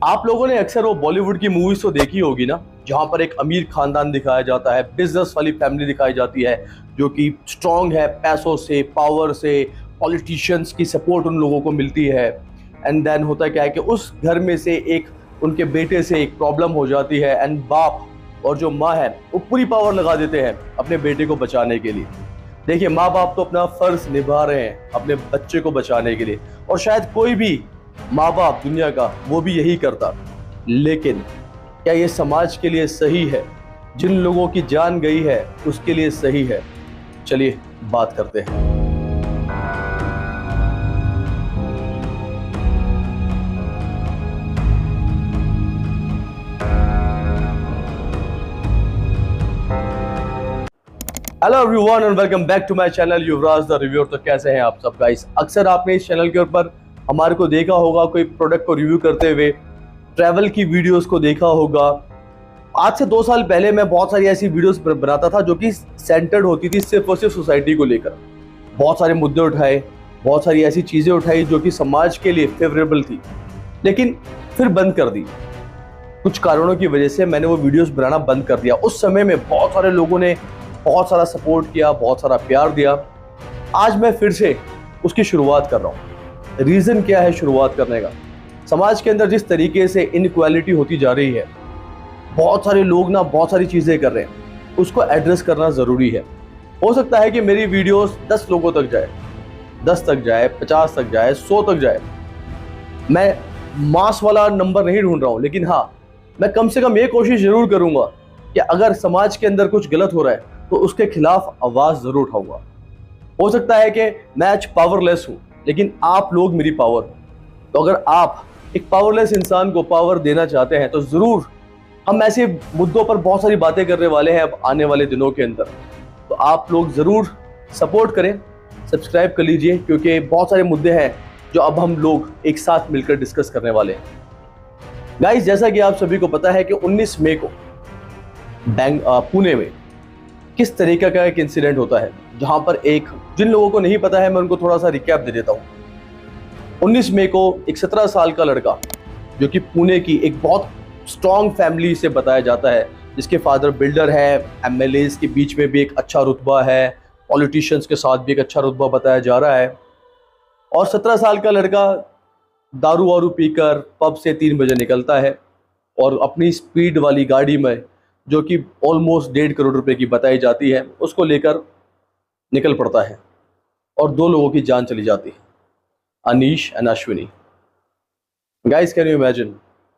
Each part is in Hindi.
आप लोगों ने अक्सर वो बॉलीवुड की मूवीज तो देखी होगी ना, जहां पर एक अमीर खानदान दिखाया जाता है, बिजनेस वाली फैमिली दिखाई जाती है जो कि स्ट्रांग है, पैसों से, पावर से, पॉलिटिशियंस की सपोर्ट उन लोगों को मिलती है। एंड देन होता क्या है कि उस घर में से एक उनके बेटे से एक प्रॉब्लम हो जाती है एंड बाप और जो माँ है वो पूरी पावर लगा देते हैं अपने बेटे को बचाने के लिए। देखिए, माँ बाप तो अपना फर्ज निभा रहे हैं अपने बच्चे को बचाने के लिए, और शायद कोई भी माँ बाप दुनिया का वो भी यही करता। लेकिन क्या ये समाज के लिए सही है? जिन लोगों की जान गई है उसके लिए सही है? चलिए बात करते हैं। Hello everyone and welcome back to my channel Yuvraj the reviewer. तो कैसे हैं आप सब गाइस? अक्सर आपने इस चैनल के ऊपर हमारे को देखा होगा कोई प्रोडक्ट को रिव्यू करते हुए, ट्रैवल की वीडियोस को देखा होगा। आज से 2 साल पहले मैं बहुत सारी ऐसी वीडियोस बनाता था जो कि सेंटर्ड होती थी सिर्फ और सिर्फ सोसाइटी को लेकर। बहुत सारे मुद्दे उठाए, बहुत सारी ऐसी चीज़ें उठाई जो कि समाज के लिए फेवरेबल थी, लेकिन फिर बंद कर दी। कुछ कारणों की वजह से मैंने वो वीडियोस बनाना बंद कर दिया। उस समय में बहुत सारे लोगों ने बहुत सारा सपोर्ट किया, बहुत सारा प्यार दिया। आज मैं फिर से उसकी शुरुआत कर रहा हूँ। रीज़न क्या है शुरुआत करने का? समाज के अंदर जिस तरीके से इनइक्वालिटी होती जा रही है, बहुत सारे लोग ना बहुत सारी चीज़ें कर रहे हैं, उसको एड्रेस करना ज़रूरी है। हो सकता है कि मेरी वीडियोस 10 लोगों तक जाए, 10 तक जाए, 50 तक जाए, 100 तक जाए। मैं मास वाला नंबर नहीं ढूंढ रहा हूँ, लेकिन हाँ, मैं कम से कम ये कोशिश ज़रूर करूँगा कि अगर समाज के अंदर कुछ गलत हो रहा है तो उसके खिलाफ आवाज़ ज़रूर उठाऊंगा। हो सकता है कि मैं आज पावरलेस हूँ, लेकिन आप लोग मेरी पावर हो। तो अगर आप एक पावरलेस इंसान को पावर देना चाहते हैं तो ज़रूर हम ऐसे मुद्दों पर बहुत सारी बातें करने वाले हैं अब आने वाले दिनों के अंदर। तो आप लोग ज़रूर सपोर्ट करें, सब्सक्राइब कर लीजिए, क्योंकि बहुत सारे मुद्दे हैं जो अब हम लोग एक साथ मिलकर डिस्कस करने वाले हैं। गाइस, जैसा कि आप सभी को पता है कि 19 मई को पुणे में किस तरीके का एक इंसिडेंट होता है, जहां पर एक, जिन लोगों को नहीं पता है मैं उनको थोड़ा सा रिकैप दे देता हूं। 19 मई को एक 17 साल का लड़का, जो कि पुणे की एक बहुत स्ट्रॉन्ग फैमिली से बताया जाता है, जिसके फादर बिल्डर है, एमएलएस के बीच में भी एक अच्छा रुतबा है, पॉलिटिशियंस के साथ भी एक अच्छा रुतबा बताया जा रहा है। और 17 साल का लड़का दारू वारू पीकर पब से 3 बजे निकलता है और अपनी स्पीड वाली गाड़ी में, जो कि ऑलमोस्ट 1.5 करोड़ रुपए की बताई जाती है, उसको लेकर निकल पड़ता है और 2 लोगों की जान चली जाती है, Anish and Ashwini. Guys, can you imagine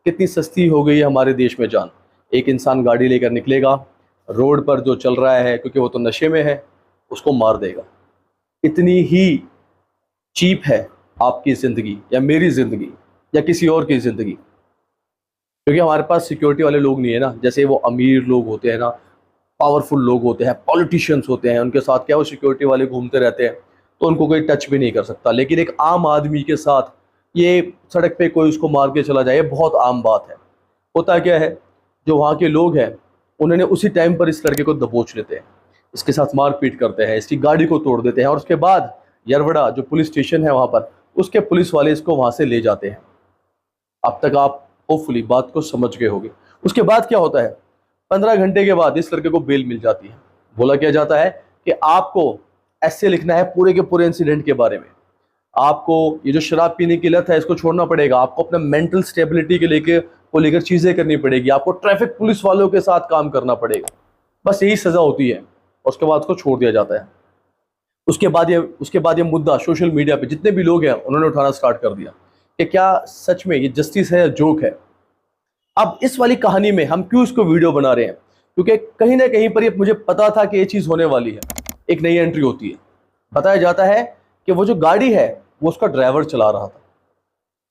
कितनी सस्ती हो गई है हमारे देश में जान? एक इंसान गाड़ी लेकर निकलेगा, रोड पर जो चल रहा है क्योंकि वो तो नशे में है, उसको मार देगा। इतनी ही चीप है आपकी ज़िंदगी या मेरी ज़िंदगी या किसी और की ज़िंदगी, क्योंकि हमारे पास सिक्योरिटी वाले लोग नहीं है ना। जैसे वो अमीर लोग होते हैं ना, पावरफुल लोग होते हैं, पॉलिटिशियंस होते हैं, उनके साथ क्या वो सिक्योरिटी वाले घूमते रहते हैं, तो उनको कोई टच भी नहीं कर सकता। लेकिन एक आम आदमी के साथ ये सड़क पे कोई उसको मार के चला जाए, बहुत आम बात है। होता क्या है, जो वहाँ के लोग हैं उन्होंने उसी टाइम पर इस लड़के को दबोच लेते हैं, इसके साथ मारपीट करते हैं, इसकी गाड़ी को तोड़ देते हैं, और उसके बाद यरवड़ा जो पुलिस स्टेशन है वहाँ पर, उसके पुलिस वाले इसको वहाँ से ले जाते हैं। अब तक आप होपफुली बात को समझ गए होंगे। उसके बाद क्या होता है, 15 घंटे के बाद इस लड़के को बेल मिल जाती है। बोला क्या जाता है कि आपको ऐसे लिखना है पूरे के पूरे इंसिडेंट के बारे में, आपको ये जो शराब पीने की लत है इसको छोड़ना पड़ेगा, आपको अपना मेंटल स्टेबिलिटी के लेकर चीज़ें करनी पड़ेगी, आपको ट्रैफिक पुलिस वालों के साथ काम करना पड़ेगा। बस यही सज़ा होती है, और उसके बाद उसको छोड़ दिया जाता है। उसके बाद ये मुद्दा सोशल मीडिया पे जितने भी लोग हैं उन्होंने उठाना स्टार्ट कर दिया कि क्या सच में ये जस्टिस है या जोक है। अब इस वाली कहानी में हम क्यों इसको वीडियो बना रहे हैं? क्योंकि कहीं ना कहीं पर ये मुझे पता था कि ये चीज़ होने वाली है। एक नई एंट्री होती है, बताया जाता है कि वो जो गाड़ी है वो उसका ड्राइवर चला रहा था।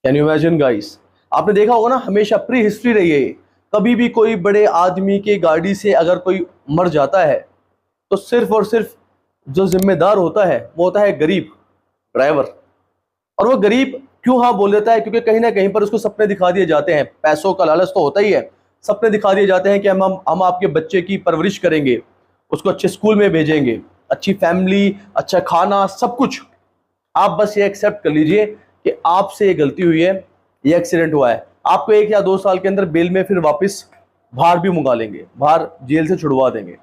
Can you imagine guys? आपने देखा होगा ना, हमेशा प्री हिस्ट्री रही है, कभी भी कोई बड़े आदमी की गाड़ी से अगर कोई मर जाता है तो सिर्फ और सिर्फ जो जिम्मेदार होता है वो होता है गरीब ड्राइवर। और वो गरीब क्यों हाँ बोल देता है? क्योंकि कहीं ना कहीं पर उसको सपने दिखा दिए जाते हैं, पैसों का लालच तो होता ही है, सपने दिखा दिए जाते हैं कि हम आपके बच्चे की परवरिश करेंगे, उसको अच्छे स्कूल में भेजेंगे, अच्छी फैमिली, अच्छा खाना, सब कुछ। आप बस ये एक्सेप्ट कर लीजिए कि आपसे ये गलती हुई है, ये एक्सीडेंट हुआ है, आपको 1 या 2 साल के अंदर बेल में फिर वापस बाहर भी मंगा लेंगे, बाहर जेल से छुड़वा देंगे।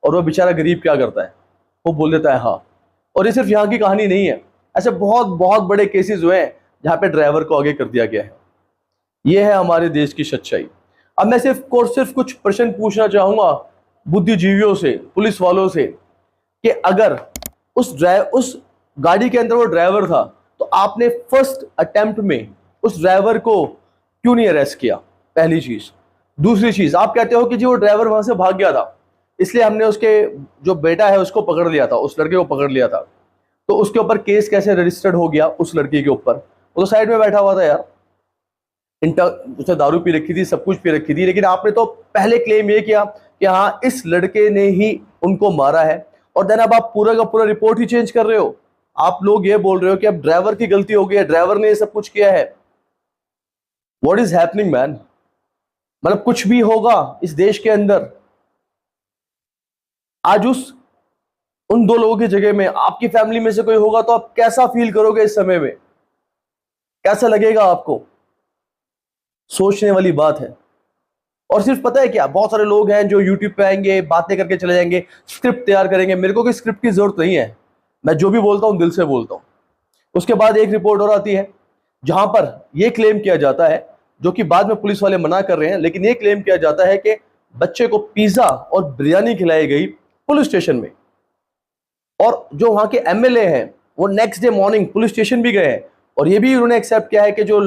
और वो बेचारा गरीब क्या करता है, वो बोल देता है हाँ। और ये सिर्फ यहाँ की कहानी नहीं है, ऐसे बहुत बहुत बड़े केसेस हुए हैं जहाँ पे ड्राइवर को आगे कर दिया गया है। ये है हमारे देश की सच्चाई। अब मैं सिर्फ कुछ प्रश्न पूछना चाहूंगा बुद्धिजीवियों से, पुलिस वालों से, कि अगर उस गाड़ी के अंदर वो ड्राइवर था तो आपने फर्स्ट अटेम्प्ट में उस ड्राइवर को क्यों नहीं अरेस्ट किया? पहली चीज। दूसरी चीज, आप कहते हो कि जी वो ड्राइवर वहां से भाग गया था, इसलिए हमने उसके जो बेटा है उसको पकड़ लिया था, उस लड़के को पकड़ लिया था। तो उसके ऊपर केस कैसे रजिस्टर्ड हो गया उस लड़की के ऊपर? वो तो साइड में बैठा हुआ था यार, उसने दारू पी रखी थी, सब कुछ पी रखी थी, लेकिन आपने तो पहले क्लेम ये किया कि हाँ इस लड़के ने ही उनको मारा है, और देन अब आप पूरा का पूरा रिपोर्ट ही चेंज कर रहे हो। आप लोग ये बोल रहे हो कि अब ड्राइवर की गलती हो गई है, ड्राइवर ने ये सब कुछ किया है। What is happening man? मतलब कुछ भी होगा इस देश के अंदर, आज उन 2 लोगों की जगह में आपकी फैमिली में से कोई होगा तो आप कैसा फील करोगे इस समय में? कैसा लगेगा आपको? सोचने वाली बात है। और सिर्फ पता है क्या, बहुत सारे लोग हैं जो यूट्यूब पे आएंगे, बातें करके चले जाएंगे, स्क्रिप्ट तैयार करेंगे। मेरे को कोई स्क्रिप्ट की जरूरत नहीं है, मैं जो भी बोलता हूं दिल से बोलता हूं। उसके बाद एक रिपोर्ट और आती है जहां पर यह क्लेम किया जाता है, जो कि बाद में पुलिस वाले मना कर रहे हैं, लेकिन यह क्लेम किया जाता है कि बच्चे को पिज्जा और बिरयानी खिलाई गई पुलिस स्टेशन में। और जो वहां के एमएलए हैं वो next day morning police station भी गए हैं, और ये भी उन्होंने एक्सेप्ट किया है कि जो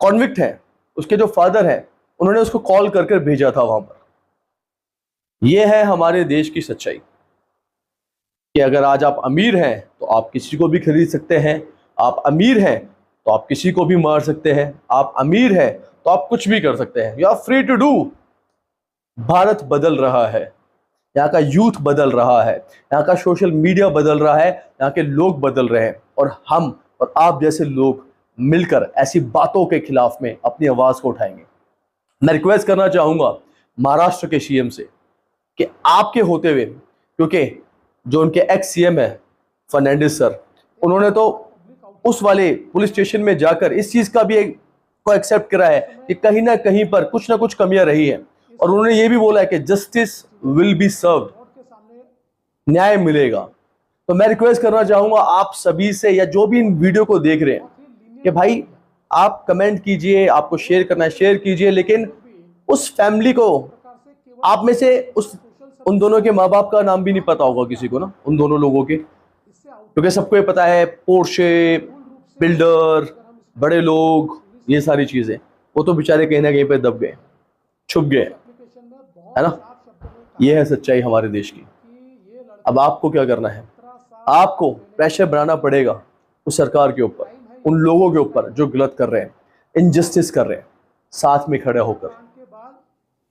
कॉन्विक्ट है, उसके जो फादर है, उन्होंने उसको कॉल करके भेजा था वहां पर। यह है हमारे देश की सच्चाई कि अगर आज आप अमीर हैं तो आप किसी को भी खरीद सकते हैं, आप अमीर हैं तो आप किसी को भी मार सकते हैं, आप अमीर हैं तो आप कुछ भी कर सकते हैं। You are free to do. Bharat बदल रहा है, यहाँ का यूथ बदल रहा है, यहाँ का सोशल मीडिया बदल रहा है, यहाँ के लोग बदल रहे हैं, और हम और आप जैसे लोग मिलकर ऐसी बातों के खिलाफ में अपनी आवाज को उठाएंगे। मैं रिक्वेस्ट करना चाहूंगा महाराष्ट्र के सीएम से कि आपके होते हुए, क्योंकि जो उनके एक्स सीएम है फर्नांडिस सर, उन्होंने तो उस वाले पुलिस स्टेशन में जाकर इस चीज का भी को एक्सेप्ट करा है कि कहीं ना कहीं पर कुछ ना कुछ कमियां रही है, और उन्होंने ये भी बोला है कि जस्टिस विल बी सर्व्ड, न्याय मिलेगा। तो मैं रिक्वेस्ट करना चाहूंगा आप सभी से, या जो भी इन वीडियो को देख रहे हैं, कि भाई आप कमेंट कीजिए, आपको शेयर करना है शेयर कीजिए, लेकिन उस फैमिली को, आप में से उन दोनों के माँ बाप का नाम भी नहीं पता होगा किसी को ना, उन दोनों लोगों के, क्योंकि सबको ये पता है पोर्शे, बिल्डर, बड़े लोग, ये सारी चीजें, वो तो बेचारे कहीं ना कहीं पे दब गए, छुप गए, है ना। ये है सच्चाई हमारे देश की। अब आपको क्या करना है? आपको प्रेशर बनाना पड़ेगा उस सरकार के ऊपर, उन लोगों के ऊपर जो गलत कर रहे हैं, इनजस्टिस कर रहे हैं, साथ में खड़े होकर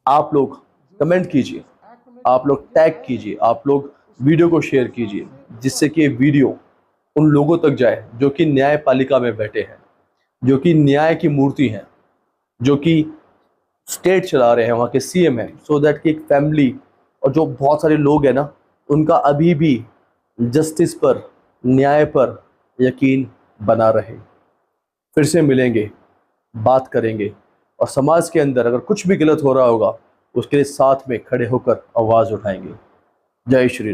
आप लोग कमेंट कीजिए, आप लोग टैग कीजिए, आप लोग वीडियो को शेयर कीजिए, जिससे कि वीडियो उन लोगों तक जाए जो कि न्यायपालिका में बैठे हैं, जो कि न्याय की मूर्ति हैं, जो कि स्टेट चला रहे हैं, वहाँ के सीएम हैं, सो दैट कि एक फैमिली और जो बहुत सारे लोग हैं ना, उनका अभी भी जस्टिस पर, न्याय पर यकीन बना रहे। फिर से मिलेंगे, बात करेंगे, और समाज के अंदर अगर कुछ भी गलत हो रहा होगा उसके साथ में खड़े होकर आवाज़ उठाएंगे। जय श्री राम।